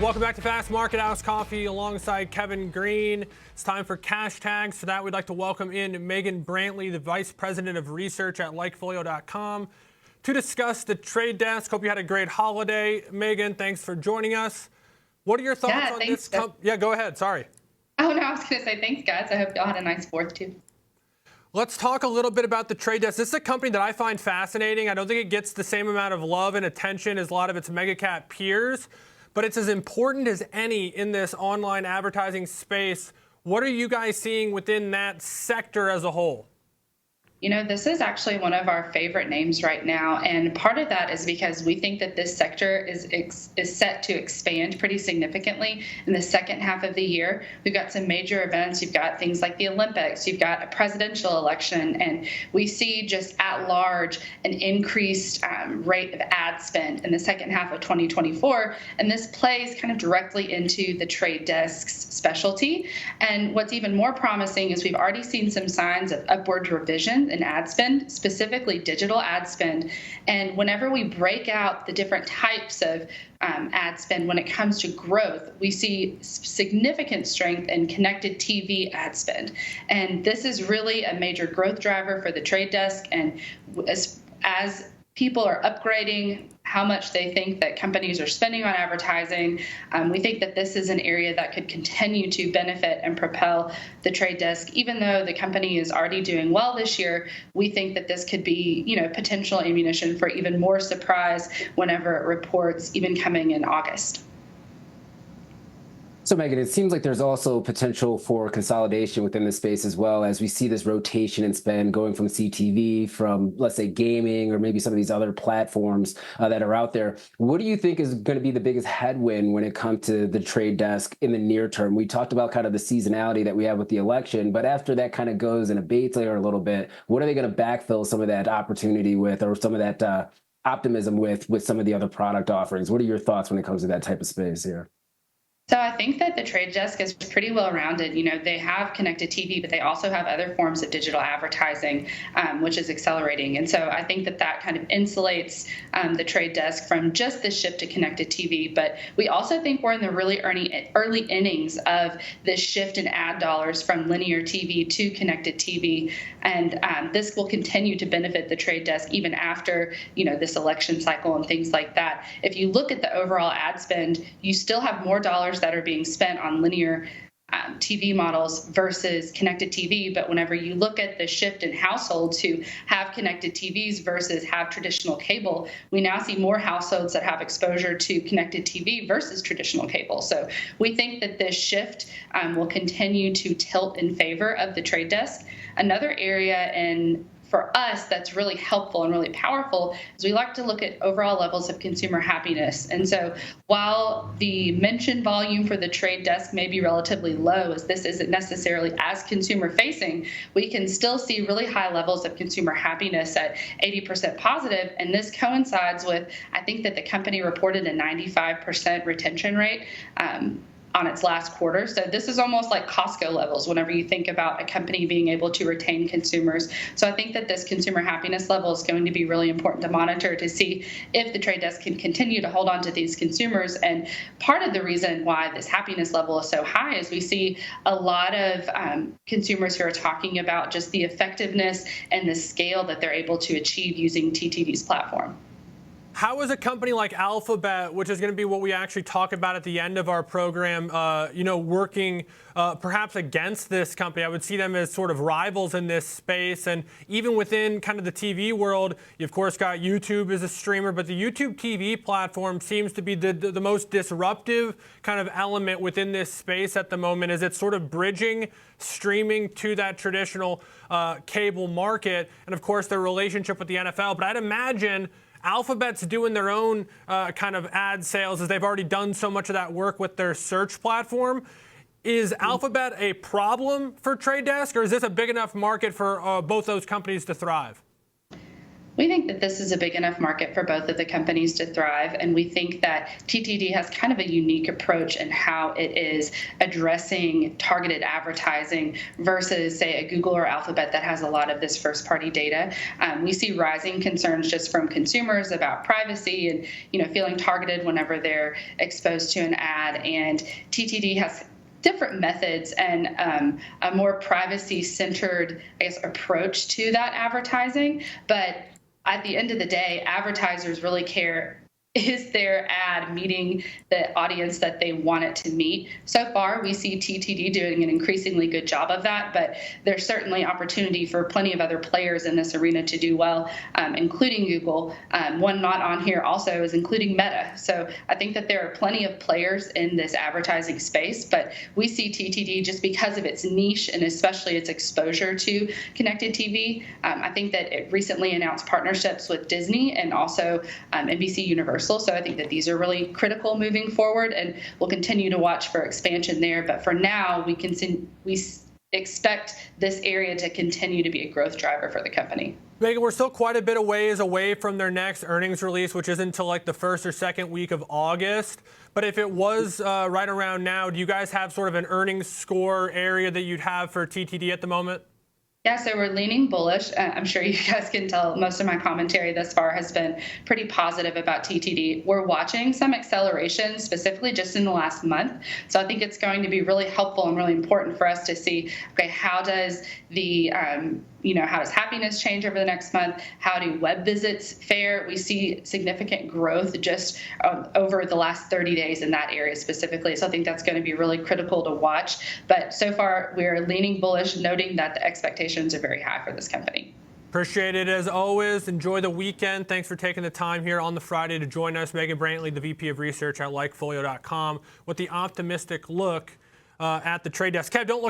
Welcome back to Fast Market House Coffee alongside Kevin Green. It's time for cash tags. For that, we'd like to welcome in Megan Brantley, the Vice President of Research at Likefolio.com, to discuss the trade desk. Hope you had a great holiday. Megan, thanks for joining us. What are your thoughts on this? Yeah, go ahead. Sorry. Oh, no, I was going to say thanks, guys. I hope y'all had a nice 4th, too. Let's talk a little bit about the trade desk. This is a company that I find fascinating. I don't think it gets the same amount of love and attention as a lot of its mega cap peers, but it's as important as any in this online advertising space. What are you guys seeing within that sector as a whole? You know, this is actually one of our favorite names right now, and part of that is because we think that this sector is set to expand pretty significantly in the second half of the year. We've got some major events. You've got things like the Olympics. You've got a presidential election, and we see just at large an increased rate of ad spend in the second half of 2024, and this plays kind of directly into the trade desk's specialty. And what's even more promising is we've already seen some signs of upward revision in ad spend, specifically digital ad spend. And whenever we break out the different types of ad spend when it comes to growth, we see significant strength in connected TV ad spend. And this is really a major growth driver for the trade desk. And as people are upgrading how much they think that companies are spending on advertising, we think that this is an area that could continue to benefit and propel the trade desk. Even though the company is already doing well this year, we think that this could be, potential ammunition for even more surprise whenever it reports, even coming in August. So, Megan, it seems like there's also potential for consolidation within the space as well, as we see this rotation in spend going from CTV, from, let's say, gaming, or maybe some of these other platforms that are out there. What do you think is going to be the biggest headwind when it comes to the trade desk in the near term? We talked about kind of the seasonality that we have with the election, but after that kind of goes and abates later a little bit, what are they going to backfill some of that opportunity with, or some of that optimism with some of the other product offerings? What are your thoughts when it comes to that type of space here? So I think that the trade desk is pretty well rounded. They have connected TV, but they also have other forms of digital advertising, which is accelerating. And so I think that kind of insulates the trade desk from just the shift to connected TV. But we also think we're in the really early innings of this shift in ad dollars from linear TV to connected TV. And this will continue to benefit the trade desk even after, this election cycle and things like that. If you look at the overall ad spend, you still have more dollars that are being spent on linear TV models versus connected TV. But whenever you look at the shift in households who have connected TVs versus have traditional cable, we now see more households that have exposure to connected TV versus traditional cable. So we think that this shift will continue to tilt in favor of the trade desk. Another area for us that's really helpful and really powerful is we like to look at overall levels of consumer happiness. And so while the mention volume for the trade desk may be relatively low, as this isn't necessarily as consumer facing, we can still see really high levels of consumer happiness at 80% positive. And this coincides with, I think that the company reported a 95% retention rate on its last quarter. So this is almost like Costco levels whenever you think about a company being able to retain consumers. So I think that this consumer happiness level is going to be really important to monitor to see if the trade desk can continue to hold on to these consumers. And part of the reason why this happiness level is so high is we see a lot of consumers who are talking about just the effectiveness and the scale that they're able to achieve using TTD's platform. How is a company like Alphabet, which is going to be what we actually talk about at the end of our program, working perhaps against this company? I would see them as sort of rivals in this space. And even within kind of the TV world, you of course got YouTube as a streamer, but the YouTube TV platform seems to be the most disruptive kind of element within this space at the moment, as it's sort of bridging streaming to that traditional cable market. And of course, their relationship with the NFL. But I'd imagine Alphabet's doing their own kind of ad sales, as they've already done so much of that work with their search platform. Is Alphabet a problem for Trade Desk, or is this a big enough market for both those companies to thrive? We think that this is a big enough market for both of the companies to thrive, and we think that TTD has kind of a unique approach in how it is addressing targeted advertising versus, say, a Google or Alphabet that has a lot of this first-party data. We see rising concerns just from consumers about privacy and feeling targeted whenever they're exposed to an ad, and TTD has different methods and a more privacy-centered, approach to that advertising. But at the end of the day, advertisers really care, is their ad meeting the audience that they want it to meet? So far, we see TTD doing an increasingly good job of that, but there's certainly opportunity for plenty of other players in this arena to do well, including Google. One not on here also is including Meta. So I think that there are plenty of players in this advertising space, but we see TTD just because of its niche and especially its exposure to connected TV. I think that it recently announced partnerships with Disney and also NBC Universal. So I think that these are really critical moving forward, and we'll continue to watch for expansion there. But for now, we expect this area to continue to be a growth driver for the company. Megan, we're still quite a bit of ways away from their next earnings release, which isn't until like the first or second week of August. But if it was right around now, do you guys have sort of an earnings score area that you'd have for TTD at the moment? Yeah, so we're leaning bullish. I'm sure you guys can tell most of my commentary thus far has been pretty positive about TTD. We're watching some acceleration, specifically just in the last month. So I think it's going to be really helpful and really important for us to see, okay, how does how does happiness change over the next month? How do web visits fare? We see significant growth just over the last 30 days in that area specifically. So I think that's going to be really critical to watch. But so far, we're leaning bullish, noting that the expectations are very high for this company. Appreciate it as always. Enjoy the weekend. Thanks for taking the time here on the Friday to join us. Megan Brantley, the VP of Research at likefolio.com, with the optimistic look at the trade desk. Kev, don't look